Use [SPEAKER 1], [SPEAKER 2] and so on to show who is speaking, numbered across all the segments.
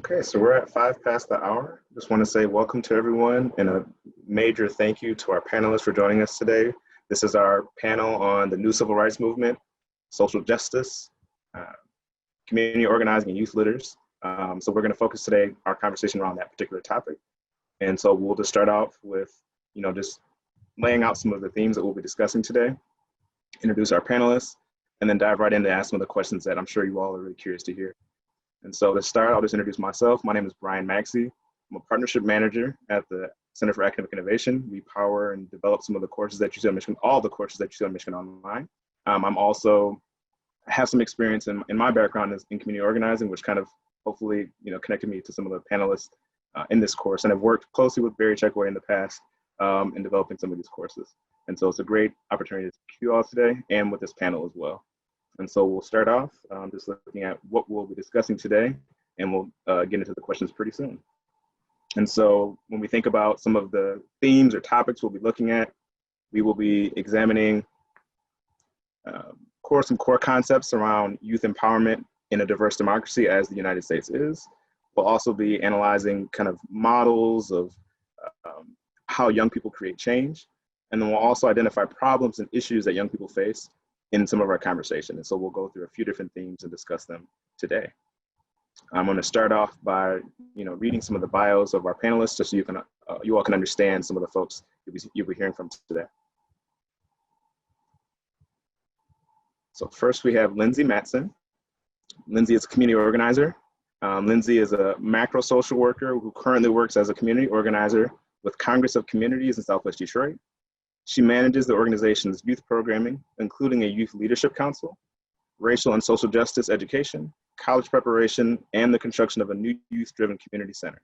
[SPEAKER 1] Okay, so we're at 5 past the hour. Just want to say welcome to everyone and a major thank you to our panelists for joining us today. This is our panel on the new civil rights movement, social justice, community organizing, and youth leaders. So we're going to focus today our conversation around that particular topic. And so we'll just start off with, just laying out some of the themes that we'll be discussing today, introduce our panelists, and then dive right into ask some of the questions that I'm sure you all are really curious to hear. And so to start, I'll just introduce myself. My name is Brian Maxey. I'm a partnership manager at the Center for Academic Innovation. We power and develop some of the courses that you see on Michigan, all the courses that you see on Michigan Online. I'm also have some experience in my background is in community organizing, which kind of hopefully, connected me to some of the panelists in this course. And I've worked closely with Barry Checkoway in the past in developing some of these courses. And so it's a great opportunity to speak to you all today and with this panel as well. And so we'll start off just looking at what we'll be discussing today, and we'll get into the questions pretty soon. And so when we think about some of the themes or topics we'll be looking at, we will be examining some core concepts around youth empowerment in a diverse democracy as the United States is. We'll also be analyzing kind of models of how young people create change. And then we'll also identify problems and issues that young people face in some of our conversation. And so we'll go through a few different themes and discuss them today. I'm going to start off by, reading some of the bios of our panelists, just so you all can understand some of the folks you'll be hearing from today. So first we have Lindsay Matson. Lindsay is a community organizer. Lindsay is a macro social worker who currently works as a community organizer with Congress of Communities in Southwest Detroit. She manages the organization's youth programming, including a youth leadership council, racial and social justice education, college preparation, and the construction of a new youth-driven community center.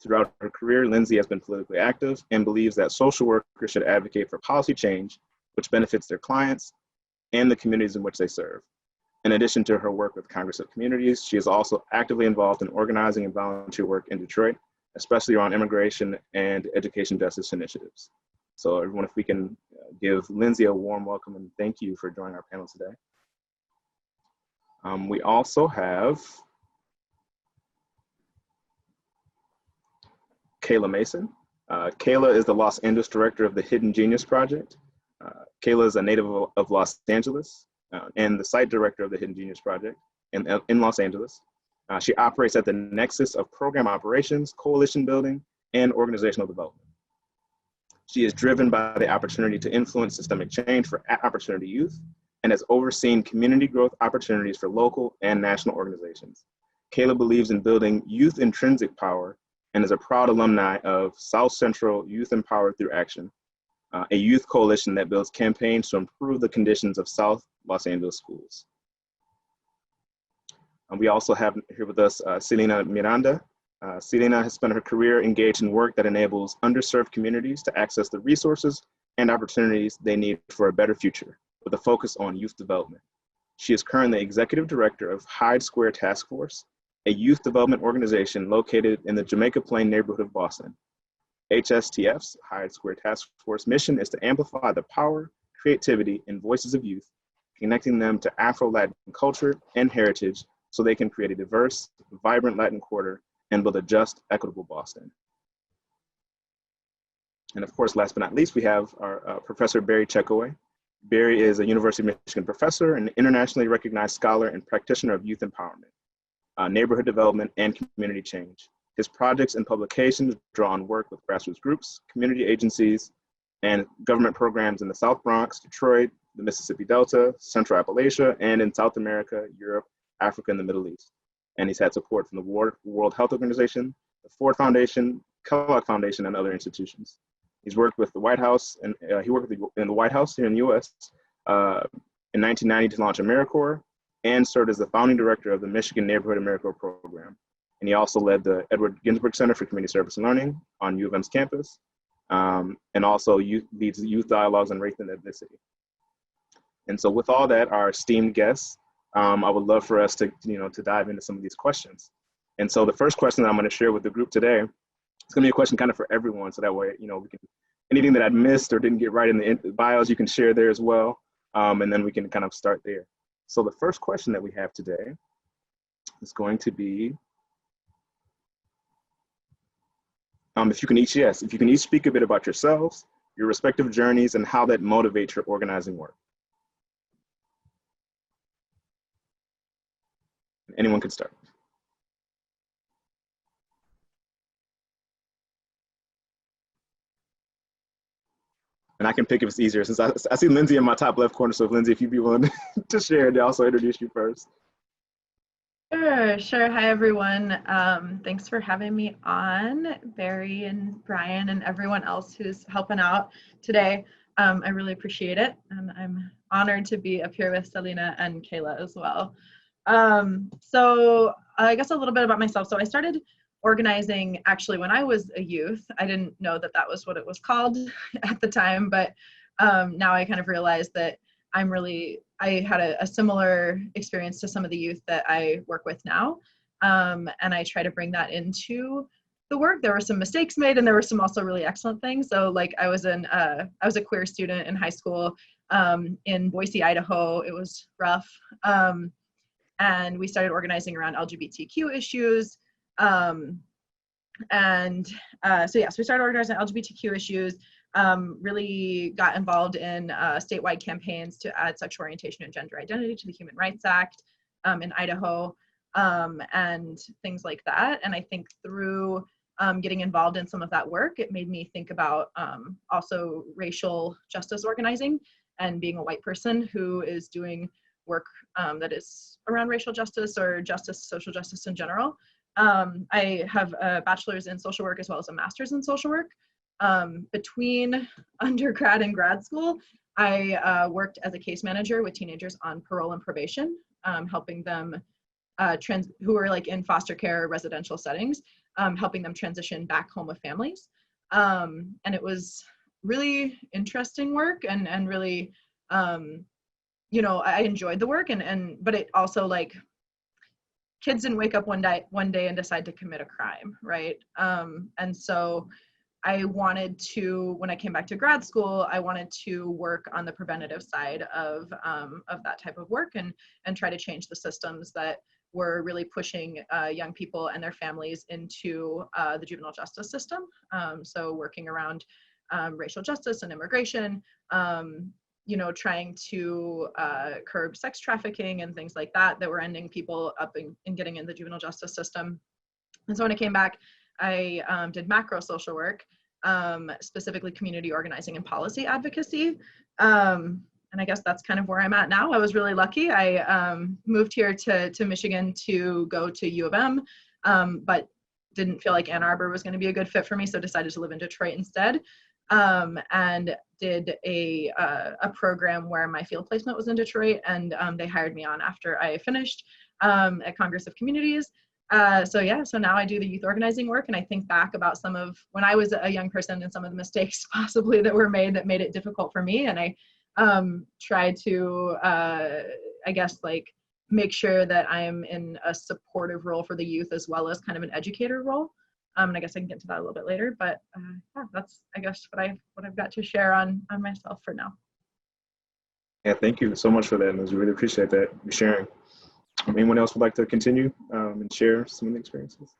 [SPEAKER 1] Throughout her career, Lindsay has been politically active and believes that social workers should advocate for policy change, which benefits their clients and the communities in which they serve. In addition to her work with Congress of Communities, she is also actively involved in organizing and volunteer work in Detroit, especially around immigration and education justice initiatives. So everyone, if we can give Lindsay a warm welcome and thank you for joining our panel today. We also have Kayla Mason. Kayla is the Los Angeles director of the Hidden Genius Project. Kayla is a native of Los Angeles and the site director of the Hidden Genius Project in Los Angeles. She operates at the nexus of program operations, coalition building, and organizational development. She is driven by the opportunity to influence systemic change for opportunity youth and has overseen community growth opportunities for local and national organizations. Kayla believes in building youth intrinsic power and is a proud alumni of South Central Youth Empowered Through Action, a youth coalition that builds campaigns to improve the conditions of South Los Angeles schools. We also have here with us Celina Miranda. Celina has spent her career engaged in work that enables underserved communities to access the resources and opportunities they need for a better future, with a focus on youth development. She is currently executive director of Hyde Square Task Force, a youth development organization located in the Jamaica Plain neighborhood of Boston. HSTF's Hyde Square Task Force mission is to amplify the power, creativity, and voices of youth, connecting them to Afro-Latin culture and heritage so they can create a diverse, vibrant Latin quarter and build a just, equitable Boston. And of course, last but not least, we have our Professor Barry Checkoway. Barry is a University of Michigan professor and internationally recognized scholar and practitioner of youth empowerment, neighborhood development, and community change. His projects and publications draw on work with grassroots groups, community agencies, and government programs in the South Bronx, Detroit, the Mississippi Delta, Central Appalachia, and in South America, Europe, Africa, and the Middle East. And he's had support from the World Health Organization, the Ford Foundation, Kellogg Foundation, and other institutions. He's worked with the White House, and he worked in the White House here in the US in 1990 to launch AmeriCorps, and served as the founding director of the Michigan Neighborhood AmeriCorps program. And he also led the Edward Ginsburg Center for Community Service and Learning on U of M's campus, and also leads youth dialogues on race and ethnicity. And so with all that, our esteemed guests, I would love for us to dive into some of these questions. And so the first question that I'm going to share with the group today, it's going to be a question kind of for everyone, so that way, we can, anything that I missed or didn't get right in the bios, you can share there as well, and then we can kind of start there. So the first question that we have today is going to be, If you can each, yes, if you can each speak a bit about yourselves, your respective journeys, and how that motivates your organizing work. Anyone can start. And I can pick if it's easier, since I see Lindsay in my top left corner. So if Lindsay, if you'd be willing to share, and also introduce you first.
[SPEAKER 2] Sure. Hi, everyone. Thanks for having me on, Barry and Brian and everyone else who's helping out today. I really appreciate it. And I'm honored to be up here with Selena and Kayla as well. So I guess a little bit about myself. So I started organizing actually when I was a youth. I didn't know that that was what it was called at the time, but now I kind of realized that I had a similar experience to some of the youth that I work with now. And I try to bring that into the work. There were some mistakes made and there were some also really excellent things. So like I was a queer student in high school in Boise, Idaho. It was rough. And we started organizing around LGBTQ issues. So we started organizing LGBTQ issues. Really got involved in statewide campaigns to add sexual orientation and gender identity to the Human Rights Act in Idaho, and things like that. And I think through getting involved in some of that work, it made me think about also racial justice organizing and being a white person who is doing work that is around racial justice or justice, social justice in general. I have a bachelor's in social work as well as a master's in social work. Between undergrad and grad school, I worked as a case manager with teenagers on parole and probation, helping them who are like in foster care or residential settings, helping them transition back home with families. And it was really interesting work and really, I enjoyed the work but it also like kids didn't wake up one day and decide to commit a crime, right? And so I wanted to, when I came back to grad school, I wanted to work on the preventative side of that type of work and try to change the systems that were really pushing young people and their families into the juvenile justice system. So working around racial justice and immigration, trying to curb sex trafficking and things like that were ending people up and getting in the juvenile justice system. And so when I came back, I did macro social work, specifically community organizing and policy advocacy. And I guess that's kind of where I'm at now. I was really lucky. I moved here to Michigan to go to U of M, but didn't feel like Ann Arbor was going to be a good fit for me, so decided to live in Detroit instead. And did a program where my field placement was in Detroit, and they hired me on after I finished at Congress of Communities. So now I do the youth organizing work, and I think back about some of when I was a young person and some of the mistakes possibly that were made that made it difficult for me. And I try to, make sure that I'm in a supportive role for the youth as well as kind of an educator role. And I guess I can get to that a little bit later, but that's, I guess, what I've got to share on myself for now.
[SPEAKER 1] Yeah, thank you so much for that, Liz. We really appreciate that you sharing. Anyone else would like to continue and share some of the experiences?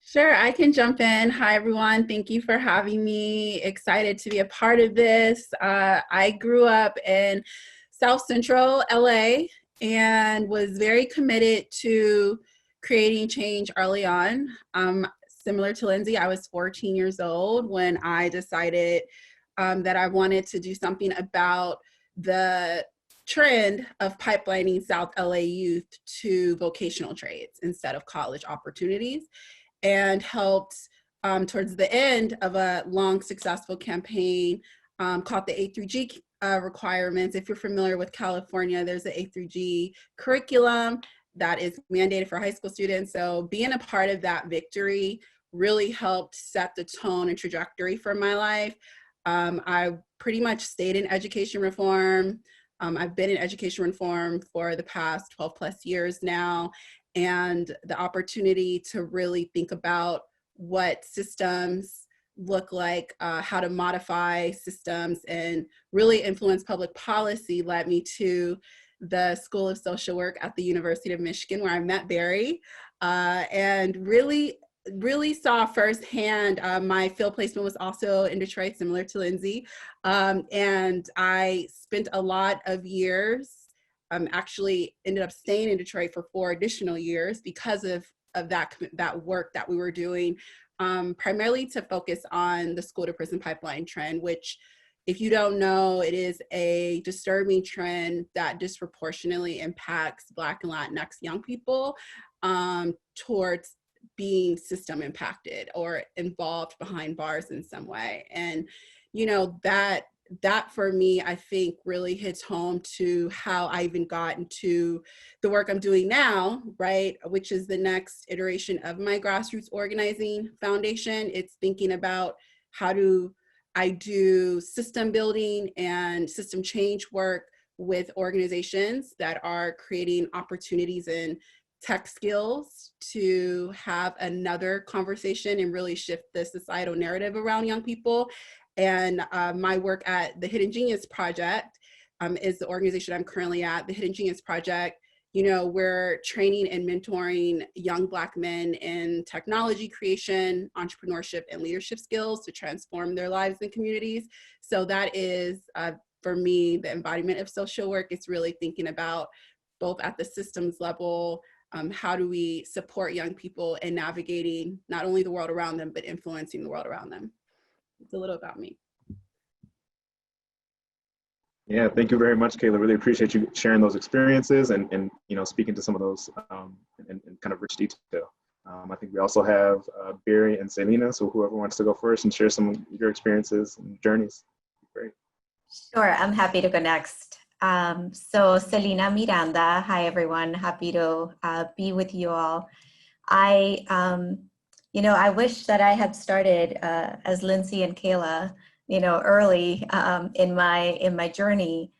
[SPEAKER 3] Sure, I can jump in. Hi, everyone. Thank you for having me. Excited to be a part of this. I grew up in South Central LA and was very committed to creating change early on. Similar to Lindsay, I was 14 years old when I decided that I wanted to do something about the trend of pipelining South LA youth to vocational trades instead of college opportunities, and helped towards the end of a long, successful campaign called the A through G requirements. If you're familiar with California, there's the A through G curriculum that is mandated for high school students. So being a part of that victory really helped set the tone and trajectory for my life. I pretty much stayed in education reform. I've been in education reform for the past 12 plus years now, and the opportunity to really think about what systems look like, how to modify systems and really influence public policy led me to the School of Social Work at the University of Michigan, where I met Barry, and really really saw firsthand, my field placement was also in Detroit, similar to Lindsay. And I spent a lot of years, actually ended up staying in Detroit for 4 additional years because of that work that we were doing, primarily to focus on the school to prison pipeline trend, which, if you don't know, it is a disturbing trend that disproportionately impacts Black and Latinx young people towards being system impacted or involved behind bars in some way. And, you know, that for me, I think really hits home to how I even got into the work I'm doing now, right? Which is the next iteration of my grassroots organizing foundation. It's thinking about how do I do system building and system change work with organizations that are creating opportunities in tech skills to have another conversation and really shift the societal narrative around young people. And my work at the Hidden Genius Project is the organization I'm currently at. The Hidden Genius Project, you know, we're training and mentoring young Black men in technology creation, entrepreneurship, and leadership skills to transform their lives and communities. So that is, for me, the embodiment of social work. It's really thinking about both at the systems level, how do we support young people in navigating not only the world around them, but influencing the world around them. It's a little about me.
[SPEAKER 1] Yeah, thank you very much, Kayla. Really appreciate you sharing those experiences and you know, speaking to some of those in kind of rich detail. I think we also have Barry and Celina, so whoever wants to go first and share some of your experiences and journeys. Great.
[SPEAKER 4] Sure, I'm happy to go next. So Celina Miranda, hi everyone, happy to be with you all. You know, I wish that I had started as Lindsay and Kayla, you know, early in my journey,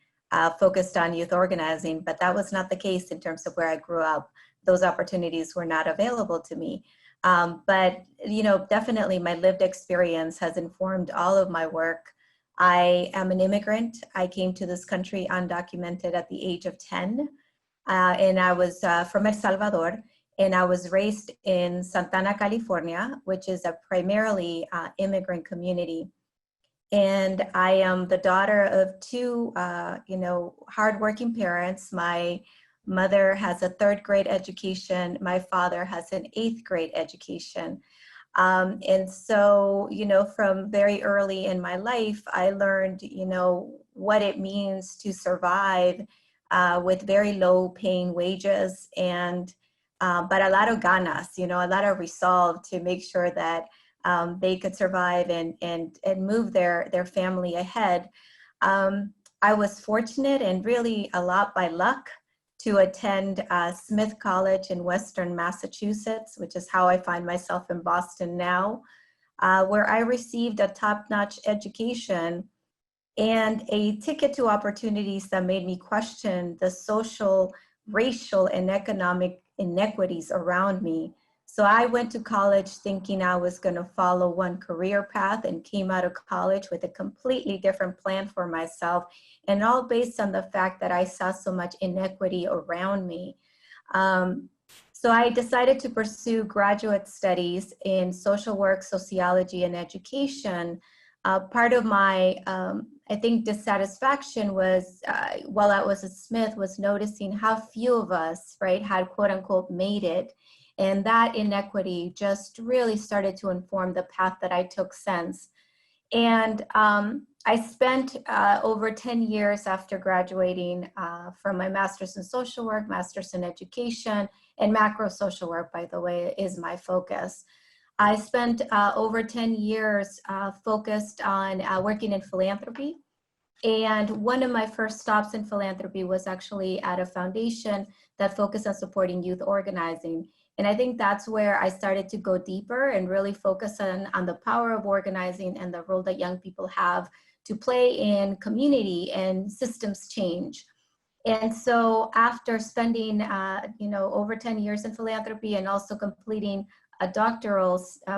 [SPEAKER 4] focused on youth organizing, but that was not the case in terms of where I grew up. Those opportunities were not available to me. But, you know, definitely my lived experience has informed all of my work. I am an immigrant. I came to this country undocumented at the age of 10, and I was from El Salvador, and I was raised in Santana, California, which is a primarily immigrant community. And I am the daughter of 2, you know, hardworking parents. My mother has a 3rd grade education. My father has an 8th grade education. And so, you know, from very early in my life, I learned, you know, what it means to survive with very low paying wages and, but a lot of ganas, you know, a lot of resolve to make sure that they could survive and move their family ahead. I was fortunate and really a lot by luck to attend Smith College in Western Massachusetts, which is how I find myself in Boston now, where I received a top-notch education and a ticket to opportunities that made me question the social, racial, and economic inequities around me. So I went to college thinking I was going to follow one career path and came out of college with a completely different plan for myself, and all based on the fact that I saw so much inequity around me. So I decided to pursue graduate studies in social work, sociology, and education. Part of my, I think, dissatisfaction was, while I was at Smith, was noticing how few of us, right, had quote unquote made it. And that inequity just really started to inform the path that I took since. And I spent over 10 years after graduating from my master's in social work, master's in education, and macro social work, by the way, is my focus. I spent over 10 years focused on working in philanthropy. And one of my first stops in philanthropy was actually at a foundation that focused on supporting youth organizing. And I think that's where I started to go deeper and really focus on the power of organizing and the role that young people have to play in community and systems change. And so after spending you know, over 10 years in philanthropy and also completing a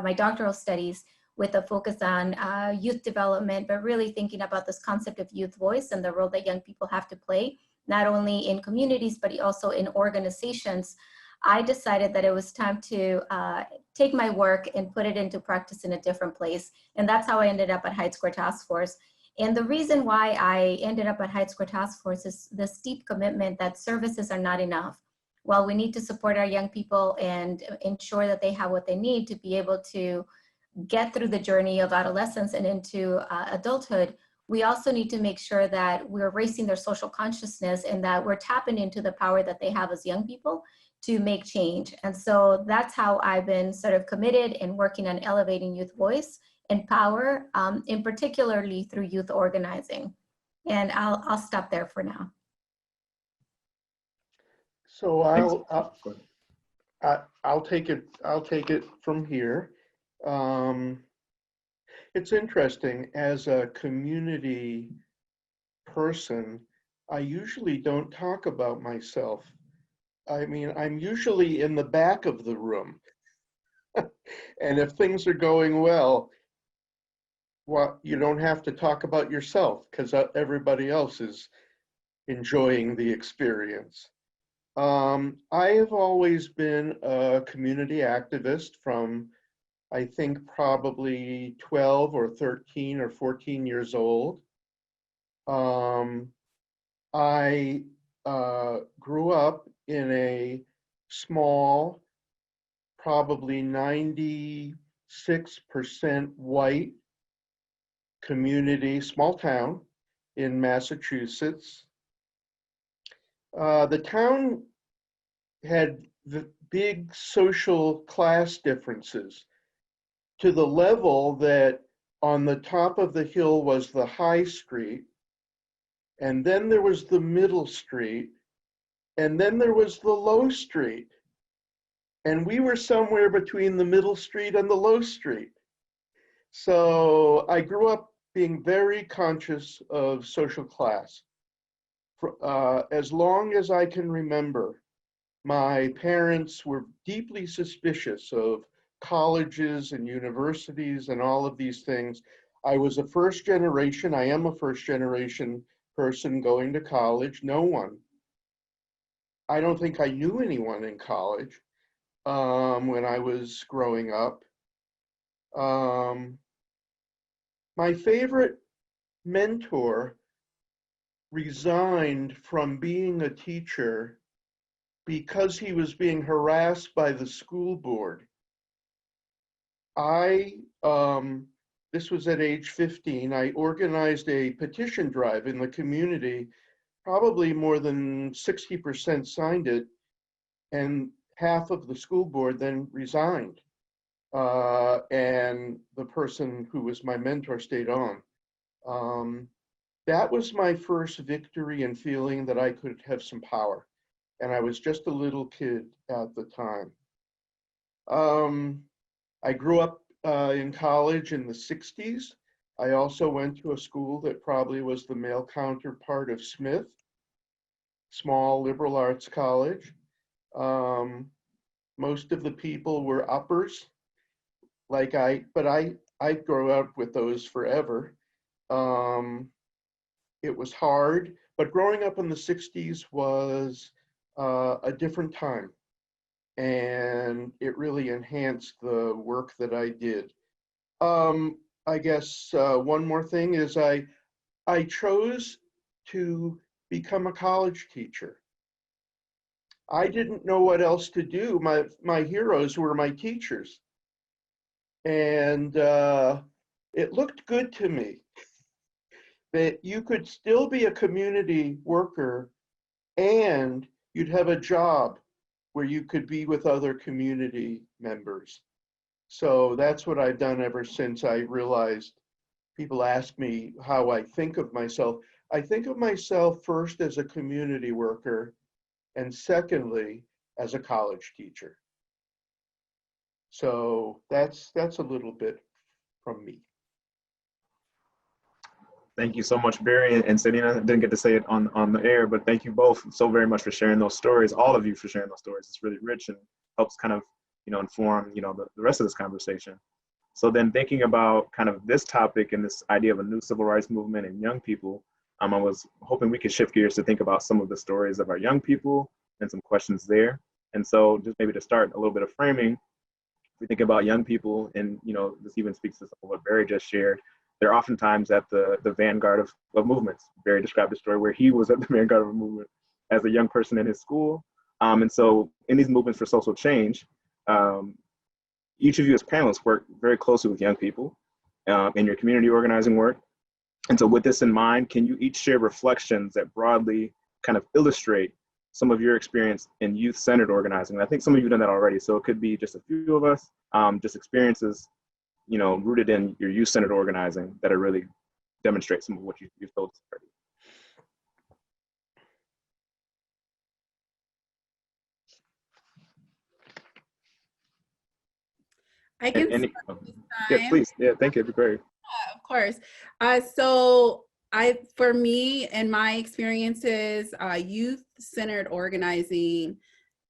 [SPEAKER 4] my doctoral studies with a focus on youth development, but really thinking about this concept of youth voice and the role that young people have to play, not only in communities, but also in organizations, I decided that it was time to take my work and put it into practice in a different place. And that's how I ended up at Hyde Square Task Force. And the reason why I ended up at Hyde Square Task Force is the steep commitment that services are not enough. While we need to support our young people and ensure that they have what they need to be able to get through the journey of adolescence and into adulthood, we also need to make sure that we're raising their social consciousness and that we're tapping into the power that they have as young people to make change. And so that's how I've been sort of committed and working on elevating youth voice and power, in particularly through youth organizing. And I'll stop there for now.
[SPEAKER 5] So
[SPEAKER 1] Thanks.
[SPEAKER 5] I'll take it from here. It's interesting, as a community person, I usually don't talk about myself. I mean, I'm usually in the back of the room. And if things are going well, you don't have to talk about yourself because everybody else is enjoying the experience. I have always been a community activist from, I think, probably 12 or 13 or 14 years old. I grew up in a small, probably 96% white community, small town in Massachusetts. The town had the big social class differences to the level that on the top of the hill was the high street, and then there was the middle street, and then there was the low street. And we were somewhere between the middle street and the low street. So I grew up being very conscious of social class. As long as I can remember, my parents were deeply suspicious of colleges and universities and all of these things. I was a first generation, I am a first generation person going to college. No one. I don't think I knew anyone in college when I was growing up. My favorite mentor resigned from being a teacher because he was being harassed by the school board. This was at age 15, I organized a petition drive in the community. Probably more than 60% signed it, and half of the school board then resigned. And the person who was my mentor stayed on. That was my first victory in feeling that I could have some power. And I was just a little kid at the time. I grew up in college in the 60s. I also went to a school that probably was the male counterpart of Smith, small liberal arts college. Most of the people were uppers, but I grew up with those forever. It was hard, but growing up in the 60s was a different time. And it really enhanced the work that I did. I guess one more thing is I chose to become a college teacher. I didn't know what else to do. My heroes were my teachers. And it looked good to me that you could still be a community worker and you'd have a job where you could be with other community members. So that's what I've done ever since I realized. People ask me how I think of myself. I think of myself first as a community worker and secondly, as a college teacher. So that's a little bit from me.
[SPEAKER 1] Thank you so much, Barry and Selena. Didn't get to say it on the air, but thank you both so very much for sharing those stories, all of you for sharing those stories. It's really rich and helps kind of, inform, the rest of this conversation. So then thinking about kind of this topic and this idea of a new civil rights movement and young people, I was hoping we could shift gears to think about some of the stories of our young people and some questions there. And so just maybe to start a little bit of framing, if we think about young people, and this even speaks to some of what Barry just shared, they're oftentimes at the vanguard of movements. Barry described a story where he was at the vanguard of a movement as a young person in his school. And so in these movements for social change, each of you as panelists work very closely with young people in your community organizing work. And so with this in mind, can you each share reflections that broadly kind of illustrate some of your experience in youth-centered organizing? And I think some of you have done that already, so it could be just a few of us, just experiences, rooted in your youth-centered organizing that are really demonstrate some of what you've told us already.
[SPEAKER 3] I can
[SPEAKER 1] yeah, please. Yeah, thank you. It'd be great.
[SPEAKER 3] Of course. So for me and my experiences, youth-centered organizing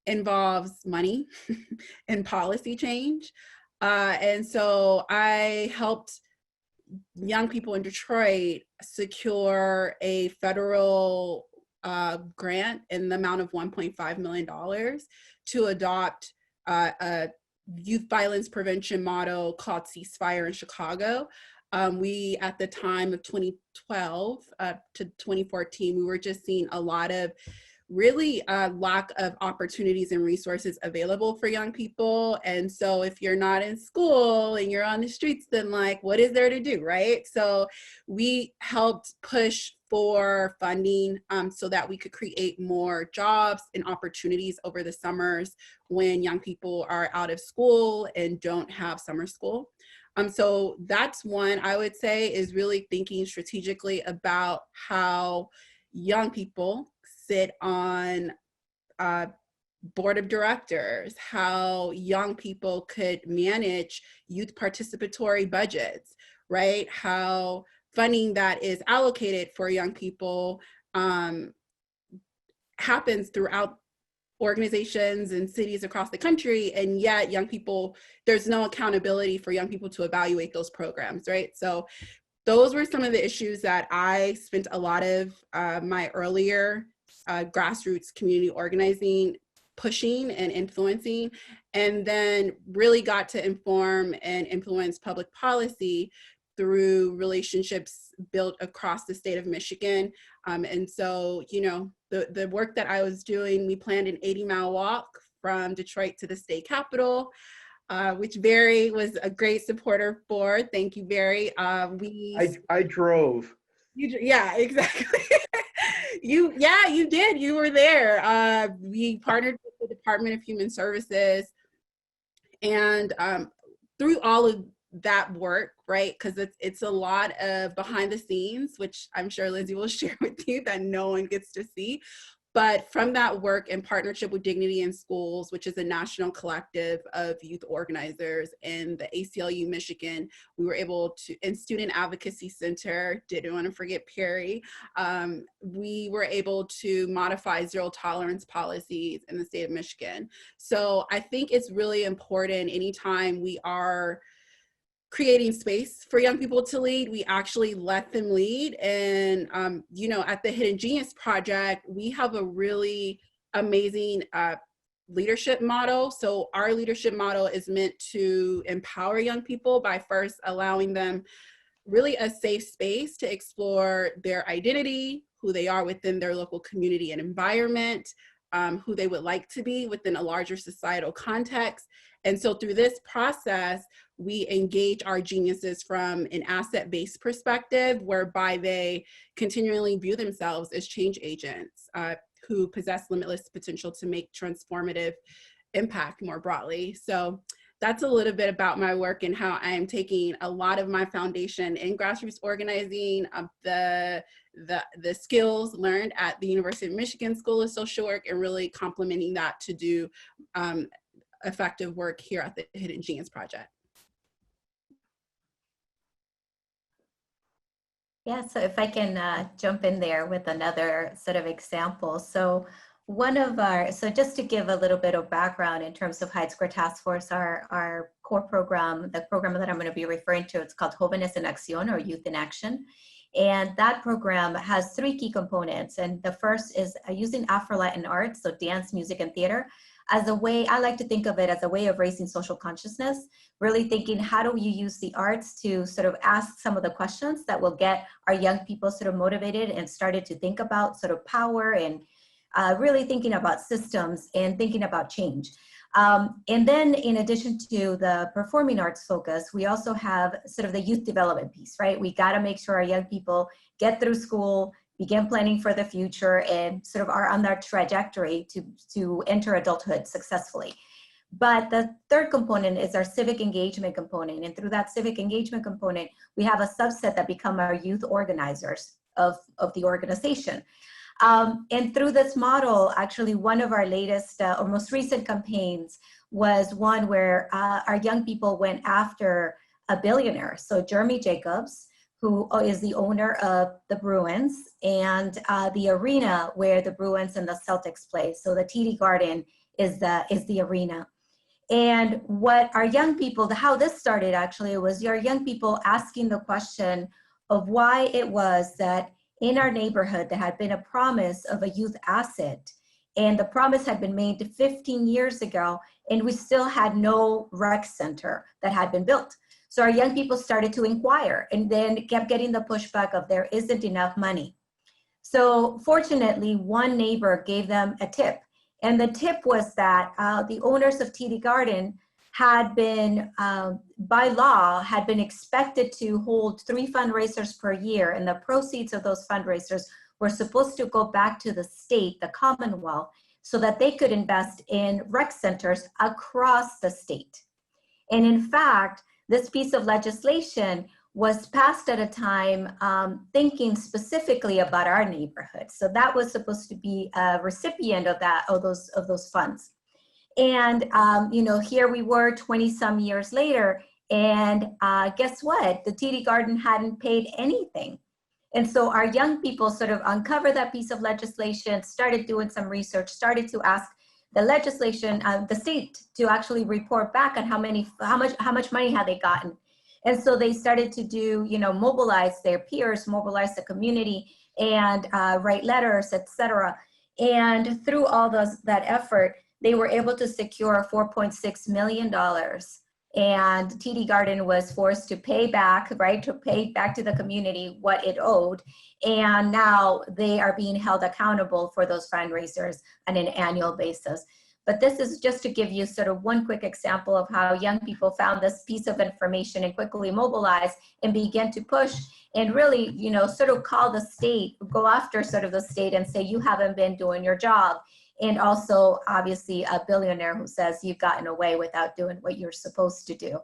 [SPEAKER 3] involves money and policy change. And so I helped young people in Detroit secure a federal grant in the amount of $1.5 million to adopt a youth violence prevention model called Ceasefire in Chicago. We, at the time of 2012 to 2014, we were just seeing a lot of really lack of opportunities and resources available for young people. And so if you're not in school and you're on the streets, then like, what is there to do, right? So we helped push for funding so that we could create more jobs and opportunities over the summers when young people are out of school and don't have summer school. So that's one I would say is really thinking strategically about how young people sit on board of directors, how young people could manage youth participatory budgets, right? How funding that is allocated for young people happens throughout organizations and cities across the country, and yet young people, there's no accountability for young people to evaluate those programs, right? So those were some of the issues that I spent a lot of my earlier grassroots community organizing pushing and influencing, and then really got to inform and influence public policy through relationships built across the state of Michigan. And so, the work that I was doing, we planned an 80-mile walk from Detroit to the state capitol, which Barry was a great supporter for. Thank you, Barry.
[SPEAKER 5] I drove.
[SPEAKER 3] Yeah, exactly. You did. You were there. We partnered with the Department of Human Services, and through all of that work, right? Because it's a lot of behind the scenes, which I'm sure Lindsay will share with you that no one gets to see. But from that work in partnership with Dignity in Schools, which is a national collective of youth organizers in the ACLU Michigan, we were able to, in Student Advocacy Center, didn't want to forget Perry, we were able to modify zero tolerance policies in the state of Michigan. So I think it's really important anytime we are creating space for young people to lead, we actually let them lead. And, at the Hidden Genius Project, we have a really amazing leadership model. So our leadership model is meant to empower young people by first allowing them really a safe space to explore their identity, who they are within their local community and environment, who they would like to be within a larger societal context. And so through this process, we engage our geniuses from an asset-based perspective, whereby they continually view themselves as change agents who possess limitless potential to make transformative impact more broadly. So that's a little bit about my work and how I am taking a lot of my foundation in grassroots organizing, the skills learned at the University of Michigan School of Social Work, and really complementing that to do effective work here at the Hidden Genius Project.
[SPEAKER 4] Yeah, so if I can jump in there with another sort of example. So just to give a little bit of background in terms of Hyde Square Task Force, our core program, the program that I'm going to be referring to, it's called Jóvenes en Acción, or Youth in Action. And that program has 3 key components. And the first is using Afro-Latin art, so dance, music, and theater, as a way, I like to think of it as a way of raising social consciousness, really thinking, how do you use the arts to sort of ask some of the questions that will get our young people sort of motivated and started to think about sort of power and really thinking about systems and thinking about change. And then in addition to the performing arts focus, we also have sort of the youth development piece, right? We got to make sure our young people get through school, begin planning for the future, and sort of are on their trajectory to enter adulthood successfully. But the third component is our civic engagement component. And through that civic engagement component, we have a subset that become our youth organizers of the organization. And through this model, actually one of our latest or most recent campaigns was one where our young people went after a billionaire. So Jeremy Jacobs, who is the owner of the Bruins and the arena where the Bruins and the Celtics play. So the TD Garden is the arena. And what our young people, how this started actually was our young people asking the question of why it was that in our neighborhood there had been a promise of a youth asset, and the promise had been made 15 years ago, and we still had no rec center that had been built. So our young people started to inquire and then kept getting the pushback of there isn't enough money. So fortunately, one neighbor gave them a tip. And the tip was that the owners of TD Garden had been, by law, had been expected to hold 3 fundraisers per year, and the proceeds of those fundraisers were supposed to go back to the state, the Commonwealth, so that they could invest in rec centers across the state. And in fact, this piece of legislation was passed at a time thinking specifically about our neighborhood. So that was supposed to be a recipient of those funds. And here we were 20 some years later, and guess what? The TD Garden hadn't paid anything. And so our young people sort of uncovered that piece of legislation, started doing some research, started to ask the legislation, the state, to actually report back on how much money had they gotten. And so they started to do, mobilize their peers, mobilize the community, and write letters, etc. And through all that effort, they were able to secure $4.6 million. And TD Garden was forced to pay back, right, to pay back to the community what it owed. And now they are being held accountable for those fundraisers on an annual basis. But this is just to give you sort of one quick example of how young people found this piece of information and quickly mobilized and began to push and really, sort of call the state, go after sort of the state and say, you haven't been doing your job. And also, obviously, a billionaire who says you've gotten away without doing what you're supposed to do.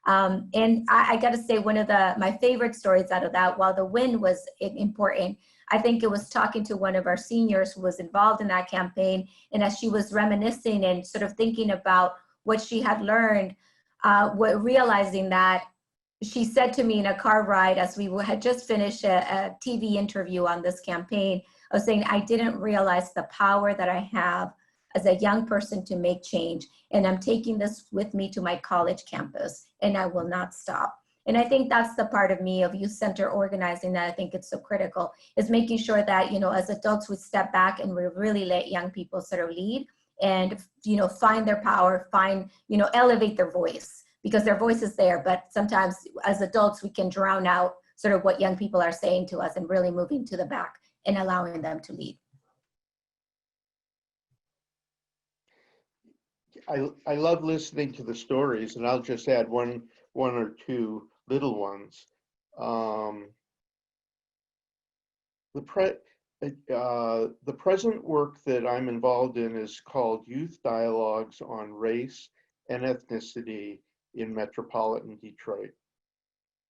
[SPEAKER 4] And I got to say, one of my favorite stories out of that, while the win was important, I think it was talking to one of our seniors who was involved in that campaign. And as she was reminiscing and sort of thinking about what she had learned, realizing that, she said to me in a car ride as we had just finished a TV interview on this campaign, I was saying, I didn't realize the power that I have as a young person to make change. And I'm taking this with me to my college campus, and I will not stop. And I think that's the part of me of youth center organizing that I think it's so critical, is making sure that, as adults we step back and we really let young people sort of lead and, find their power, elevate their voice, because their voice is there. But sometimes as adults, we can drown out sort of what young people are saying to us and really moving to the back and allowing them to lead.
[SPEAKER 5] I love listening to the stories, and I'll just add one or two little ones. The present work that I'm involved in is called Youth Dialogues on Race and Ethnicity in Metropolitan Detroit.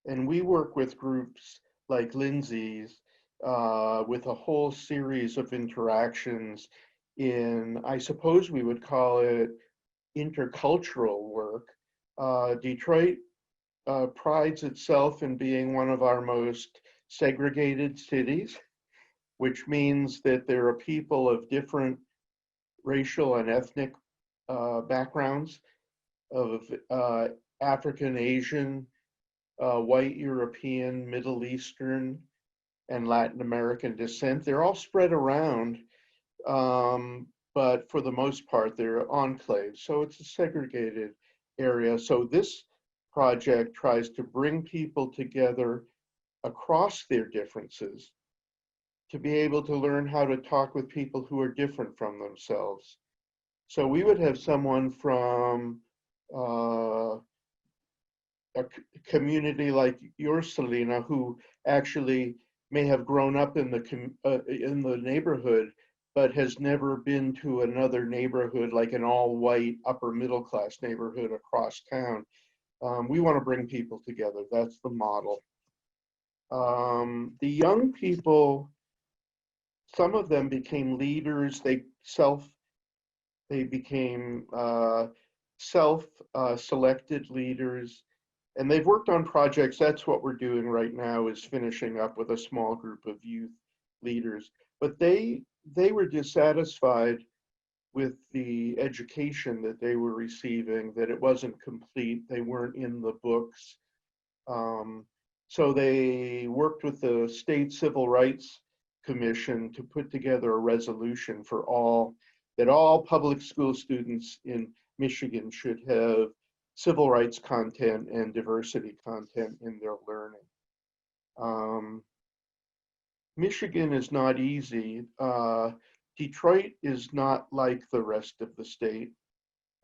[SPEAKER 5] And we work with groups like Lindsay's with a whole series of interactions in, I suppose we would call it, intercultural work. Detroit prides itself in being one of our most segregated cities, which means that there are people of different racial and ethnic backgrounds, of African, Asian, white European, Middle Eastern, and Latin American descent. They're all spread around, but but for the most part, they're enclaves. So it's a segregated area. So this project tries to bring people together across their differences to be able to learn how to talk with people who are different from themselves. So we would have someone from a community like yours, Selena, who actually may have grown up in the neighborhood, but has never been to another neighborhood like an all-white upper middle class neighborhood across town. We want to bring people together. That's the model. The young people, some of them became leaders. They became self-selected leaders, and they've worked on projects. That's what we're doing right now, is finishing up with a small group of youth leaders. But they were dissatisfied with the education that they were receiving, that it wasn't complete. They weren't in the books. So they worked with the State Civil Rights Commission to put together a resolution for that all public school students in Michigan should have civil rights content and diversity content in their learning. Michigan is not easy. Detroit is not like the rest of the state.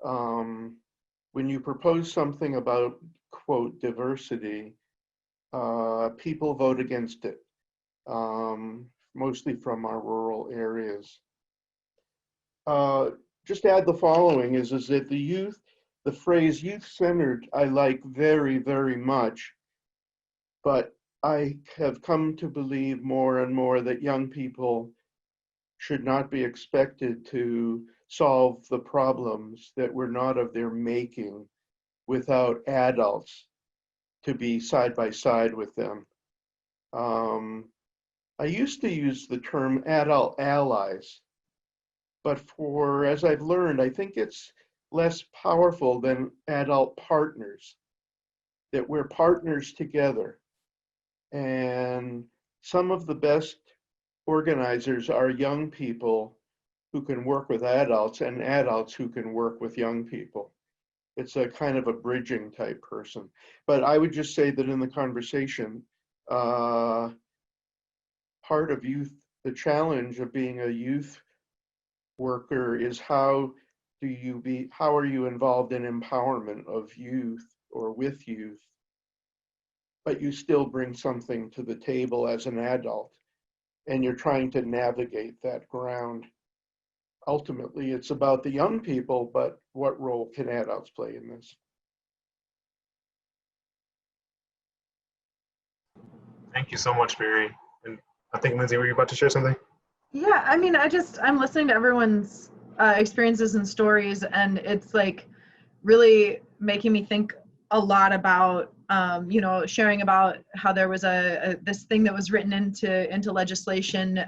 [SPEAKER 5] When you propose something about, quote, diversity, people vote against it, mostly from our rural areas. Just add the following is that the phrase youth-centered, I like very, very much, but I have come to believe more and more that young people should not be expected to solve the problems that were not of their making without adults to be side by side with them. I used to use the term adult allies, but as I've learned, I think it's less powerful than adult partners, that we're partners together. And some of the best organizers are young people who can work with adults and adults who can work with young people. It's a kind of a bridging type person. But I would just say that in the conversation, part of youth, the challenge of being a youth worker is how are you involved in empowerment of youth or with youth, but you still bring something to the table as an adult, and you're trying to navigate that ground. Ultimately, it's about the young people, but what role can adults play in this?
[SPEAKER 1] Thank you so much, Barry. And I think, Lindsay, were you about to share something?
[SPEAKER 2] Yeah, I mean, I'm listening to everyone's experiences and stories, and it's like really making me think a lot about, sharing about how there was this thing that was written into legislation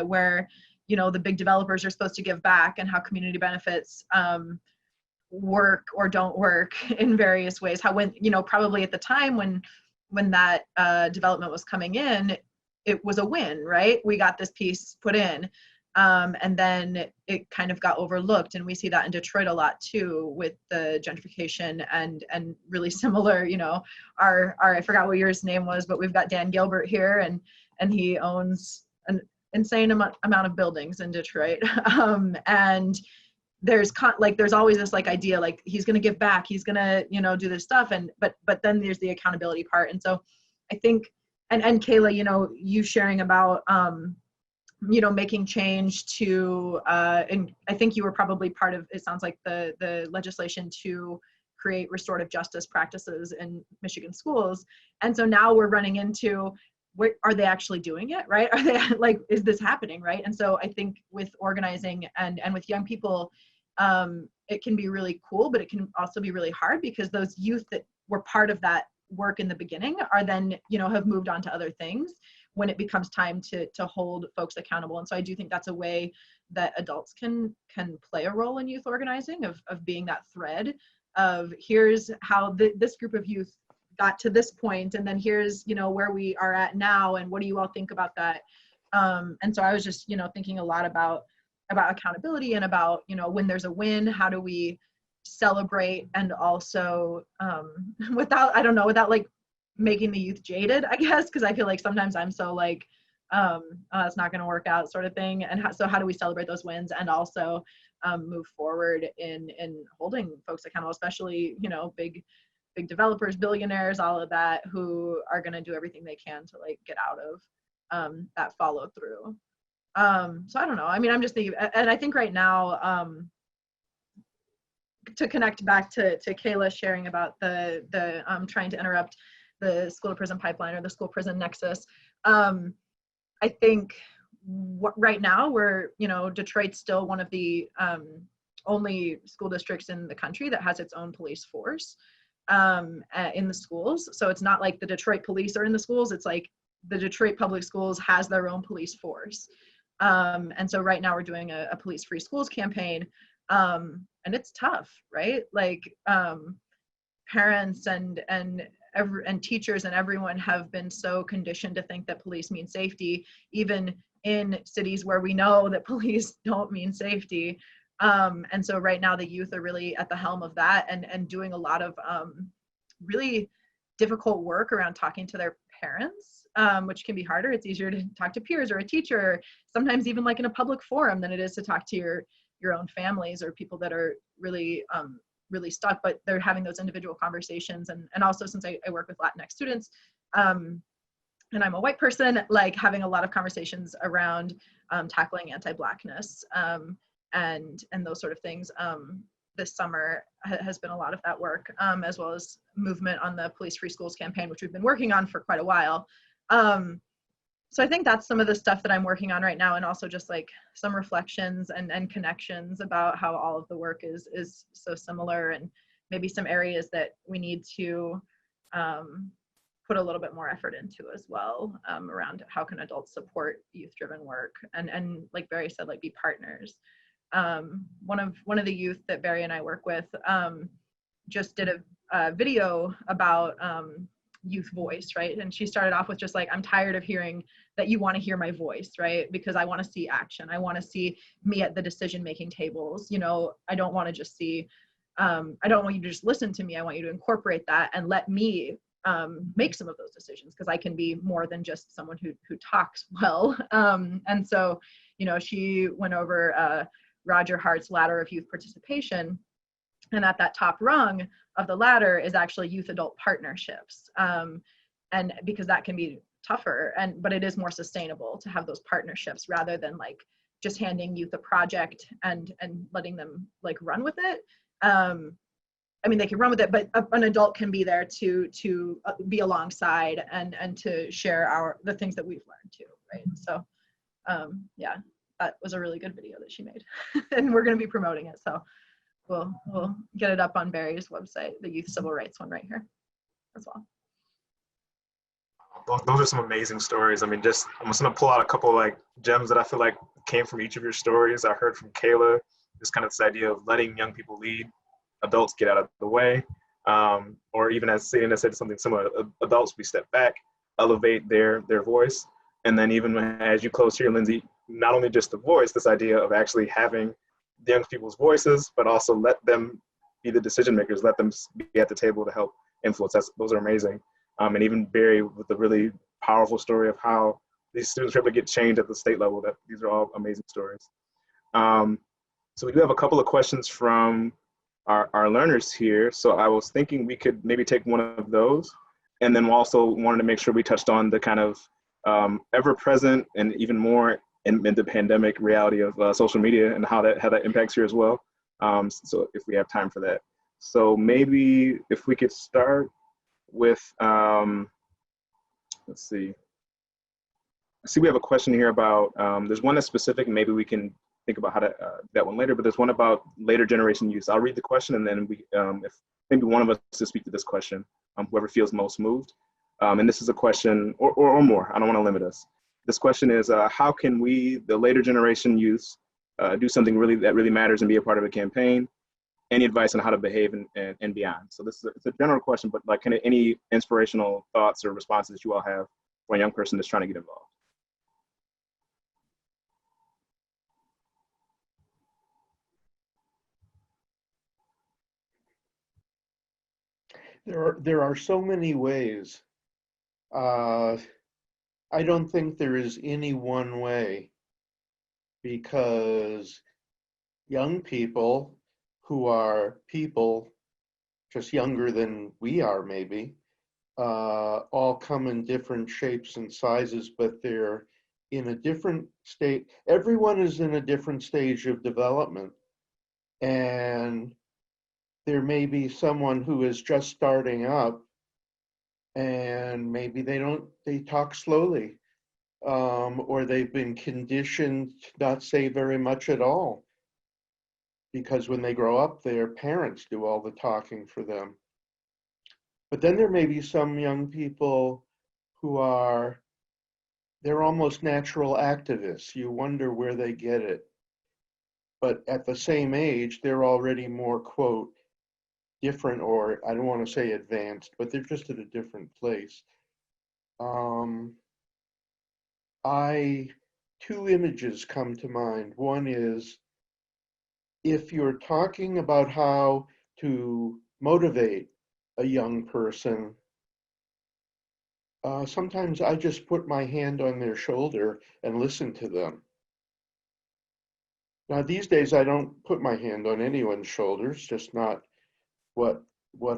[SPEAKER 2] where, the big developers are supposed to give back, and how community benefits work or don't work in various ways. How probably at the time when that development was coming in, it was a win, right? We got this piece put in, and then it kind of got overlooked. And we see that in Detroit a lot too, with the gentrification and really similar, our I forgot what yours name was, but we've got Dan Gilbert here, and he owns an insane amount of buildings in Detroit. And there's always this idea, he's going to give back, he's going to, do this stuff. But then there's the accountability part. And so I think, and Kayla, you sharing about, making change to, and I think you were probably part of, it sounds like the legislation to create restorative justice practices in Michigan schools. And so now we're running into, are they actually doing it, right? Are they is this happening, right? And so I think with organizing and with young people, it can be really cool, but it can also be really hard, because those youth that were part of that work in the beginning are then, have moved on to other things when it becomes time to hold folks accountable. And so I do think that's a way that adults can play a role in youth organizing, of being that thread of, here's how this group of youth got to this point, and then here's, where we are at now, and what do you all think about that? And so I was just, thinking a lot about about accountability and about, you know, when there's a win, how do we celebrate, and also without, I don't know, without like making the youth jaded, I guess, because I feel like sometimes I'm so like, it's not going to work out sort of thing. And so how do we celebrate those wins and also move forward in holding folks accountable, especially, you know, big developers, billionaires, all of that, who are going to do everything they can to like get out of that follow through. So I don't know. I mean, I'm just thinking, and I think right now, to connect back to Kayla sharing about the trying to interrupt the school to prison pipeline or the school prison nexus. I think right now we're, you know, Detroit's still one of the only school districts in the country that has its own police force in the schools. So it's not like the Detroit police are in the schools. It's like the Detroit Public Schools has their own police force. And so right now we're doing a police free schools campaign. And it's tough, right? Like parents and teachers and everyone have been so conditioned to think that police mean safety, even in cities where we know that police don't mean safety. And so right now the youth are really at the helm of that and doing a lot of really difficult work around talking to their parents, which can be harder. It's easier to talk to peers or a teacher, sometimes even like in a public forum, than it is to talk to your own families or people that are really really stuck, but they're having those individual conversations. And also, since I work with Latinx students, and I'm a white person, like having a lot of conversations around tackling anti-Blackness and those sort of things. This summer has been a lot of that work, as well as movement on the Police Free Schools campaign, which we've been working on for quite a while. So I think that's some of the stuff that I'm working on right now, and also just like some reflections and connections about how all of the work is so similar, and maybe some areas that we need to put a little bit more effort into as well, around how can adults support youth-driven work and like Barry said, like be partners. One of the youth that Barry and I work with just did a video about youth voice, right? And she started off with just like, I'm tired of hearing that you want to hear my voice, right? Because I want to see action. I want to see me at the decision-making tables. You know, I don't want to just see, I don't want you to just listen to me. I want you to incorporate that and let me make some of those decisions, because I can be more than just someone who talks well. And so, you know, she went over Roger Hart's ladder of youth participation. And at that top rung of the ladder is actually youth-adult partnerships. And because that can be tougher, but it is more sustainable to have those partnerships rather than like just handing youth a project and letting them like run with it. I mean, they can run with it, but an adult can be there to be alongside and to share the things that we've learned too, right? So yeah, that was a really good video that she made. And we're going to be promoting it. So we'll get it up on Barry's website, the youth civil rights one right here as well.
[SPEAKER 1] Those are some amazing stories. I mean, I'm just gonna pull out a couple like gems that I feel like came from each of your stories. I heard from Kayla, just kind of this idea of letting young people lead, adults get out of the way, or even as Selena said something similar, adults, we step back, elevate their voice. And then even as you close here, Lindsay, not only just the voice, this idea of actually having the young people's voices, but also let them be the decision makers, let them be at the table to help influence. Those are amazing. And even Barry with the really powerful story of how these students were able to get change at the state level. These are all amazing stories. So we do have a couple of questions from our learners here. So I was thinking we could maybe take one of those. And then we also wanted to make sure we touched on the kind of ever-present and even more in the pandemic reality of social media and how that impacts you as well. So if we have time for that. So maybe if we could start with, let's see. I see we have a question here about, there's one that's specific, maybe we can think about how to, that one later, but there's one about later generation use. I'll read the question and then we, if maybe one of us to speak to this question, whoever feels most moved. And this is a question, or more, I don't want to limit us. This question is, how can we, the later generation youth, do something that really matters and be a part of a campaign? Any advice on how to behave and beyond? So it's a general question, but like any inspirational thoughts or responses you all have for a young person that's trying to get involved?
[SPEAKER 5] There are so many ways. I don't think there is any one way, because young people who are people just younger than we are maybe, all come in different shapes and sizes, but they're in a different state. Everyone is in a different stage of development. And there may be someone who is just starting up, and maybe they talk slowly, or they've been conditioned to not say very much at all, because when they grow up, their parents do all the talking for them. But then there may be some young people who they're almost natural activists. You wonder where they get it. But at the same age, they're already more, quote, different, or I don't want to say advanced, but they're just at a different place. Two images come to mind. One is, if you're talking about how to motivate a young person, sometimes I just put my hand on their shoulder and listen to them. Now, these days, I don't put my hand on anyone's shoulders, just not what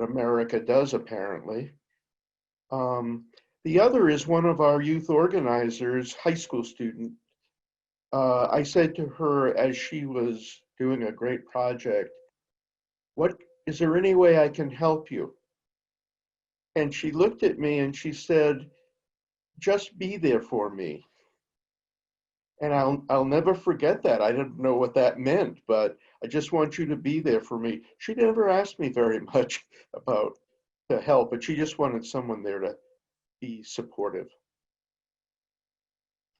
[SPEAKER 5] America does, apparently. The other is one of our youth organizers, high school student. I said to her as she was doing a great project, is there any way I can help you? And she looked at me and she said, just be there for me. And I'll never forget that. I didn't know what that meant, but I just want you to be there for me. She never asked me very much about the help, but she just wanted someone there to be supportive.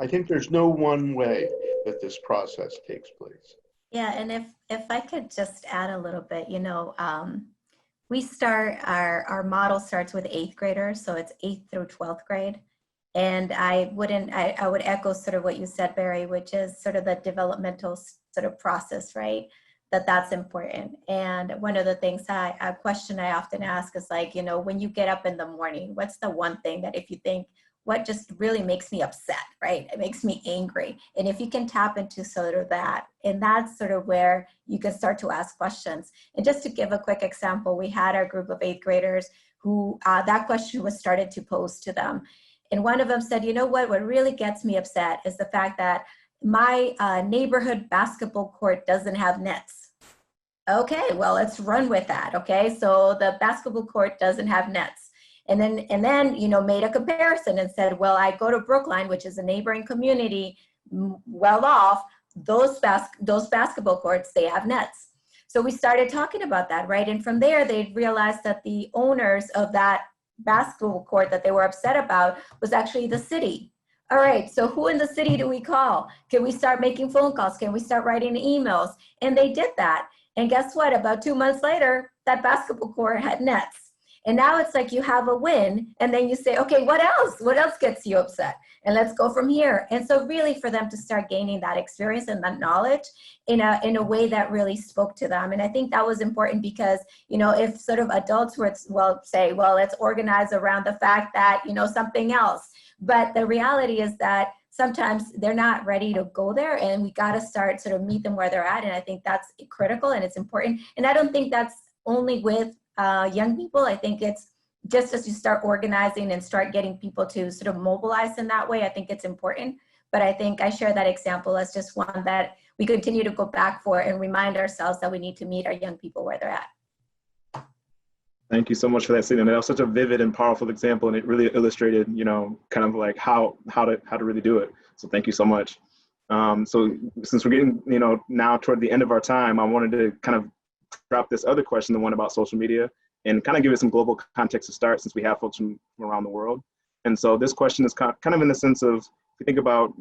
[SPEAKER 5] I think there's no one way that this process takes place.
[SPEAKER 4] Yeah, and if I could just add a little bit, we start, our model starts with 8th graders, so it's 8th through 12th grade. And I would echo sort of what you said, Barry, which is sort of the developmental sort of process, right? That's important. And one of the things, a question I often ask is like, when you get up in the morning, what's the one thing that if you think, what just really makes me upset, right? It makes me angry. And if you can tap into sort of that, and that's sort of where you can start to ask questions. And just to give a quick example, we had our group of 8th graders who that question was started to pose to them. And one of them said, you know what really gets me upset is the fact that my neighborhood basketball court doesn't have nets. Okay, well, let's run with that, okay? So the basketball court doesn't have nets. And then made a comparison and said, well, I go to Brookline, which is a neighboring community, well off, those basketball courts, they have nets. So we started talking about that, right? And from there, they realized that the owners of that basketball court that they were upset about was actually the city. All right, so who in the city do we call? Can we start making phone calls? Can we start writing emails? And they did that. And guess what? About 2 months later, that basketball court had nets. And now it's like you have a win, and then you say, okay, what else? What else gets you upset? And let's go from here. And so really for them to start gaining that experience and that knowledge in a way that really spoke to them. And I think that was important because, if sort of adults were, say, let's organize around the fact that, something else. But the reality is that sometimes they're not ready to go there, and we got to start sort of meet them where they're at. And I think that's critical and it's important. And I don't think that's only with young people. I think it's just as you start organizing and start getting people to sort of mobilize in that way, I think it's important. But I think I share that example as just one that we continue to go back for and remind ourselves that we need to meet our young people where they're at.
[SPEAKER 1] Thank you so much for that, Selena. That was such a vivid and powerful example, and it really illustrated, kind of like how to really do it. So thank you so much. So since we're getting, now toward the end of our time, I wanted to kind of drop this other question, the one about social media, and kind of give it some global context to start, since we have folks from around the world. And so this question is kind of in the sense of, if you think about,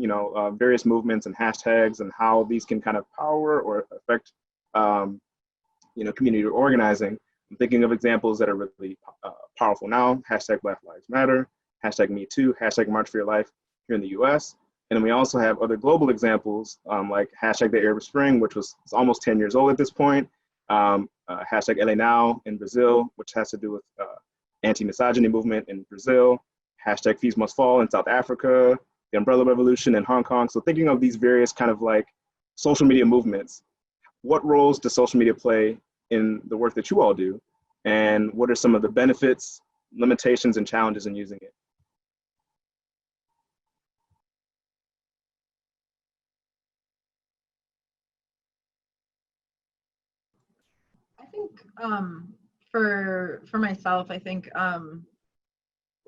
[SPEAKER 1] various movements and hashtags and how these can kind of power or affect, community organizing. I'm thinking of examples that are really powerful now. Hashtag Black Lives Matter, hashtag Me Too, hashtag March for Your Life here in the US. And then we also have other global examples like hashtag the Arab Spring, which was almost 10 years old at this point. Hashtag LA Now in Brazil, which has to do with anti-misogyny movement in Brazil, hashtag Fees Must Fall in South Africa, the Umbrella Revolution in Hong Kong. So thinking of these various kind of like social media movements, what roles does social media play in the work that you all do? And what are some of the benefits, limitations, and challenges in using it?
[SPEAKER 2] I think for myself, I think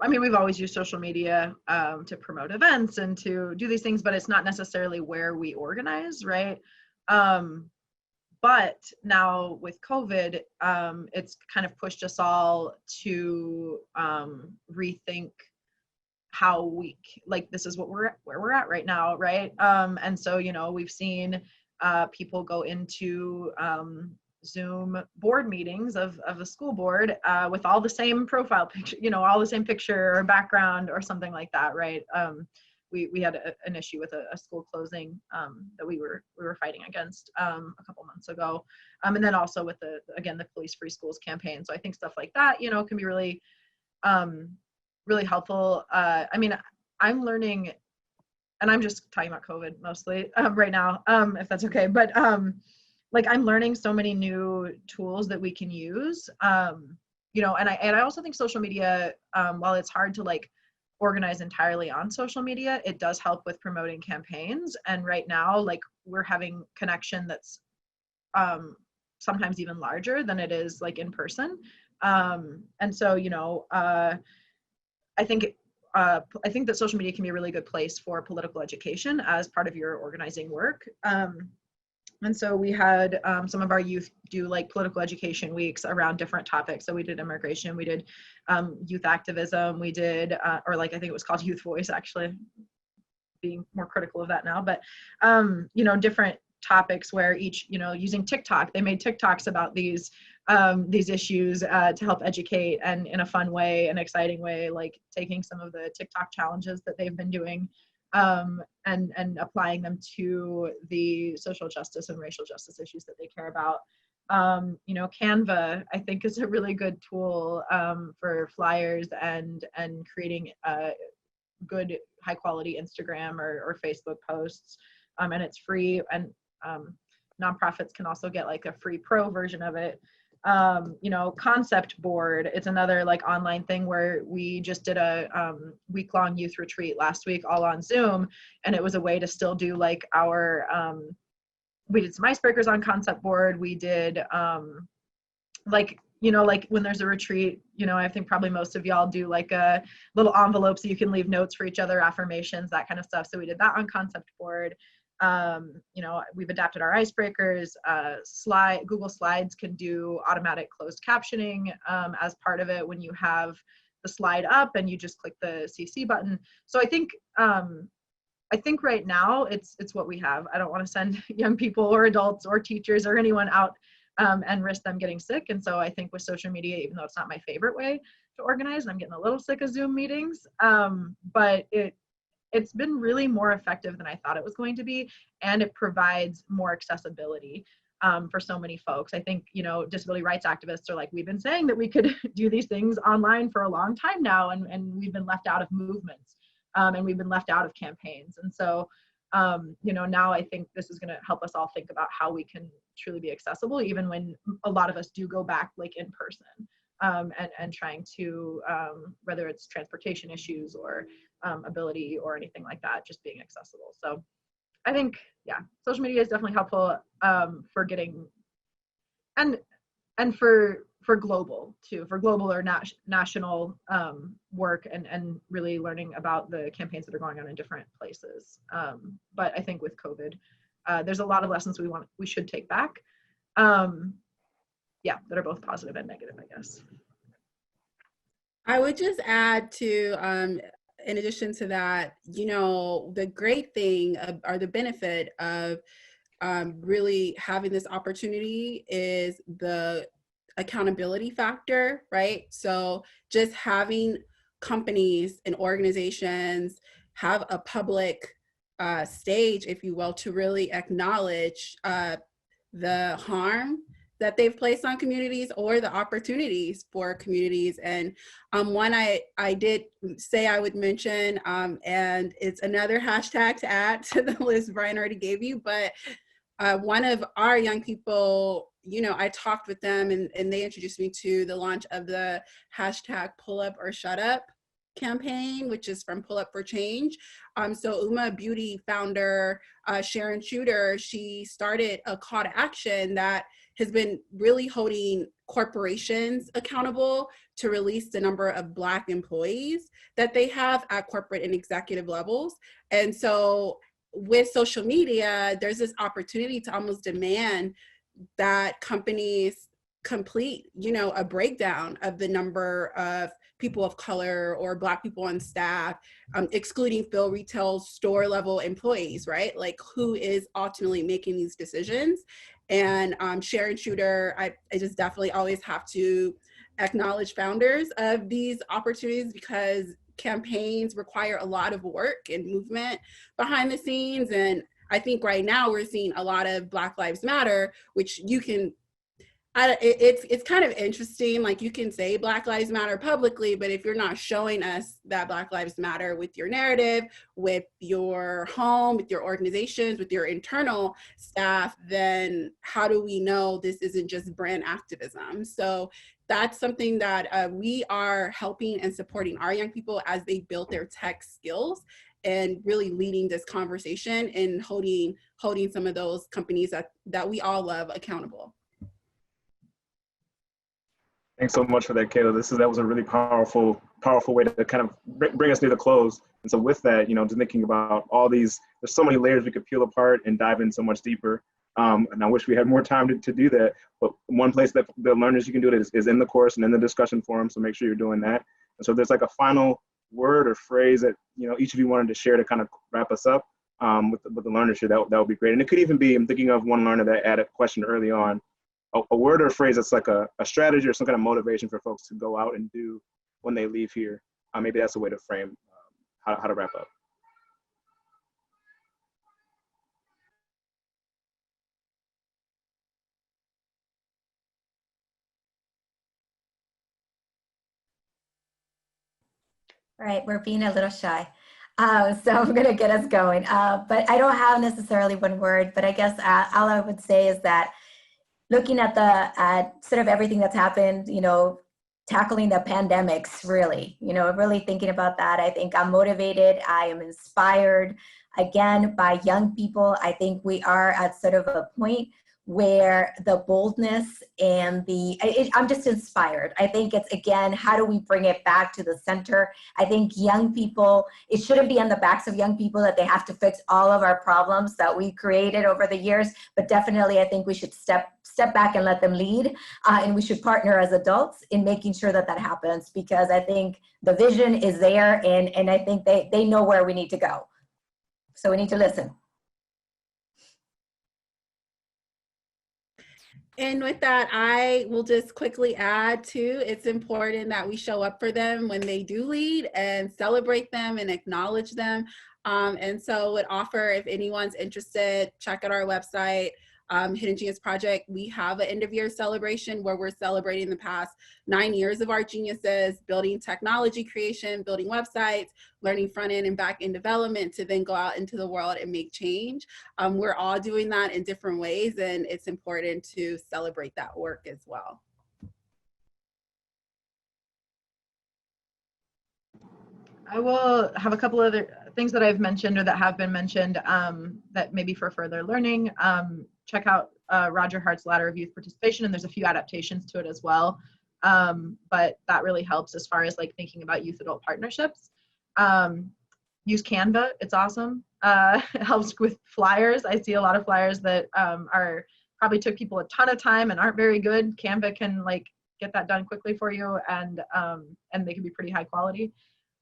[SPEAKER 2] I mean, we've always used social media to promote events and to do these things, but it's not necessarily where we organize, right? But now with COVID, it's kind of pushed us all to rethink how we, like, this is what where we're at right now, right? And so, you know, we've seen people go into Zoom board meetings of the school board with all the same profile picture, you know, all the same picture or background or something like that, right? We had an issue with a school closing that we were fighting against a couple months ago, and then also with the Police Free Schools campaign. So I think stuff like that, you know, can be really really helpful. I mean, I'm learning, and I'm just talking about COVID mostly right now, if that's okay, but like I'm learning so many new tools that we can use, you know, and I also think social media, while it's hard to like organize entirely on social media, it does help with promoting campaigns. And right now, like we're having connection that's sometimes even larger than it is like in person. And so, you know, I think that social media can be a really good place for political education as part of your organizing work. And so we had some of our youth do like political education weeks around different topics. So we did immigration, we did youth activism, we did, or like I think it was called Youth Voice, actually, being more critical of that now, but you know, different topics where each, you know, using TikTok, they made TikToks about these issues to help educate, and in a fun way, an exciting way, like taking some of the TikTok challenges that they've been doing and applying them to the social justice and racial justice issues that they care about. You know, Canva, I think, is a really good tool for flyers and creating good high quality Instagram or Facebook posts, and it's free, and nonprofits can also get like a free pro version of it. You know, Concept Board, it's another like online thing where we just did a week-long youth retreat last week, all on Zoom, and it was a way to still do like our we did some icebreakers on Concept Board. We did like, you know, like when there's a retreat, you know, I think probably most of y'all do like a little envelope so you can leave notes for each other, affirmations, that kind of stuff. So we did that on Concept Board. You know, we've adapted our icebreakers. Google Slides can do automatic closed captioning as part of it when you have the slide up and you just click the CC button. So I think right now it's what we have. I don't want to send young people or adults or teachers or anyone out and risk them getting sick. And so I think with social media, even though it's not my favorite way to organize, I'm getting a little sick of Zoom meetings, but it's been really more effective than I thought it was going to be, and it provides more accessibility for so many folks. I think, you know, disability rights activists are like, we've been saying that we could do these things online for a long time now, and we've been left out of movements, and we've been left out of campaigns. And so, you know, now I think this is going to help us all think about how we can truly be accessible, even when a lot of us do go back like in person, and trying to, whether it's transportation issues or ability or anything like that, just being accessible. So I think, yeah, social media is definitely helpful for getting, and for global too, for global or national work, and really learning about the campaigns that are going on in different places. But I think with COVID, there's a lot of lessons we should take back. Yeah, that are both positive and negative, I guess.
[SPEAKER 3] I would just add to, in addition to that, you know, the great thing or the benefit of really having this opportunity is the accountability factor, right? So just having companies and organizations have a public stage, if you will, to really acknowledge the harm that they've placed on communities or the opportunities for communities. And one I did say I would mention, and it's another hashtag to add to the list Brian already gave you, but one of our young people, you know, I talked with them and they introduced me to the launch of the hashtag Pull Up or Shut Up campaign, which is from Pull Up for Change. So Uma Beauty founder Sharon Shooter, she started a call to action that has been really holding corporations accountable to release the number of Black employees that they have at corporate and executive levels. And so with social media, there's this opportunity to almost demand that companies complete, you know, a breakdown of the number of people of color or Black people on staff, excluding fill retail store level employees, right? Like who is ultimately making these decisions? And Sharon Shooter, I just definitely always have to acknowledge founders of these opportunities because campaigns require a lot of work and movement behind the scenes. And I think right now we're seeing a lot of Black Lives Matter, which you can, it's kind of interesting. Like you can say Black Lives Matter publicly, but if you're not showing us that Black Lives Matter with your narrative, with your home, with your organizations, with your internal staff, then how do we know this isn't just brand activism? So that's something that we are helping and supporting our young people as they build their tech skills and really leading this conversation and holding some of those companies that we all love accountable.
[SPEAKER 1] Thanks so much for that, Kayla. That was a really powerful way to kind of bring us near the close. And so with that, you know, just thinking about all these, there's so many layers we could peel apart and dive in so much deeper. And I wish we had more time to do that. But one place that the learners you can do it is in the course and in the discussion forum. So make sure you're doing that. And so if there's like a final word or phrase that, you know, each of you wanted to share to kind of wrap us up with the learners here, that would be great. And it could even be, I'm thinking of one learner that added a question early on, a word or a phrase that's like a strategy or some kind of motivation for folks to go out and do when they leave here. Maybe that's a way to frame how to wrap up.
[SPEAKER 4] All right, we're being a little shy. So I'm gonna get us going. But I don't have necessarily one word, but I guess all I would say is that looking at sort of everything that's happened, you know, tackling the pandemics, really, you know, really thinking about that. I think I'm motivated, I am inspired, again, by young people. I think we are at sort of a point where the boldness and I'm just inspired. I think it's, again, how do we bring it back to the center? I think young people, it shouldn't be on the backs of young people that they have to fix all of our problems that we created over the years, but definitely I think we should step back and let them lead, and we should partner as adults in making sure that that happens, because I think the vision is there, and I think they know where we need to go. So we need to listen.
[SPEAKER 3] And with that, I will just quickly add too, it's important that we show up for them when they do lead and celebrate them and acknowledge them. And so would offer, if anyone's interested, check out our website, Hidden Genius Project. We have an end of year celebration where we're celebrating the past 9 years of our geniuses, building technology creation, building websites, learning front end and back end development to then go out into the world and make change. We're all doing that in different ways, and it's important to celebrate that work as well.
[SPEAKER 2] I will have a couple other things that I've mentioned or that have been mentioned that maybe for further learning. Check out Roger Hart's Ladder of Youth Participation, and there's a few adaptations to it as well. But that really helps as far as like thinking about youth adult partnerships. Use Canva, it's awesome. It helps with flyers. I see a lot of flyers that are probably took people a ton of time and aren't very good. Canva can like get that done quickly for you, and they can be pretty high quality.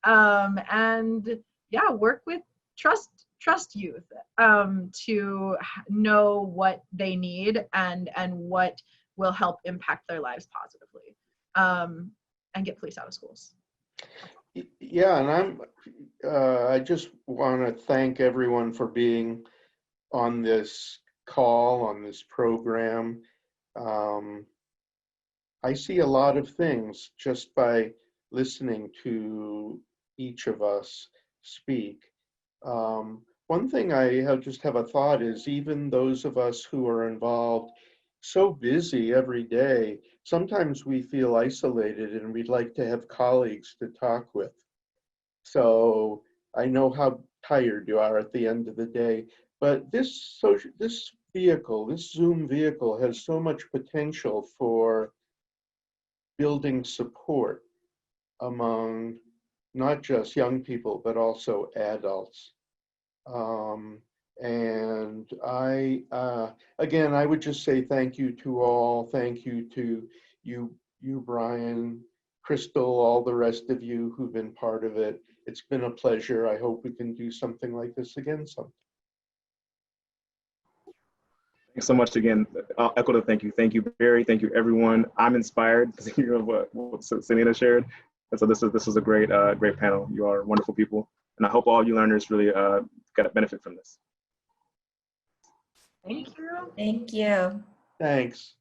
[SPEAKER 2] And yeah, work with trust youth to know what they need and what will help impact their lives positively, and get police out of schools.
[SPEAKER 5] Yeah, and I just want to thank everyone for being on this call, on this program. I see a lot of things just by listening to each of us speak. One thing just have a thought is even those of us who are involved so busy every day, sometimes we feel isolated and we'd like to have colleagues to talk with. So I know how tired you are at the end of the day, but this vehicle, this Zoom vehicle has so much potential for building support among not just young people, but also adults. And again, I would just say thank you to all. Thank you to you, Brian, Crystal, all the rest of you who've been part of it. It's been a pleasure. I hope we can do something like this again sometime.
[SPEAKER 1] Thanks so much again. I'll echo the thank you. Thank you, Barry. Thank you, everyone. I'm inspired to hear what Selena shared. And so this is a great panel. You are wonderful people. And I hope all you learners really got a benefit from this.
[SPEAKER 2] Thank you.
[SPEAKER 4] Thank you.
[SPEAKER 5] Thanks.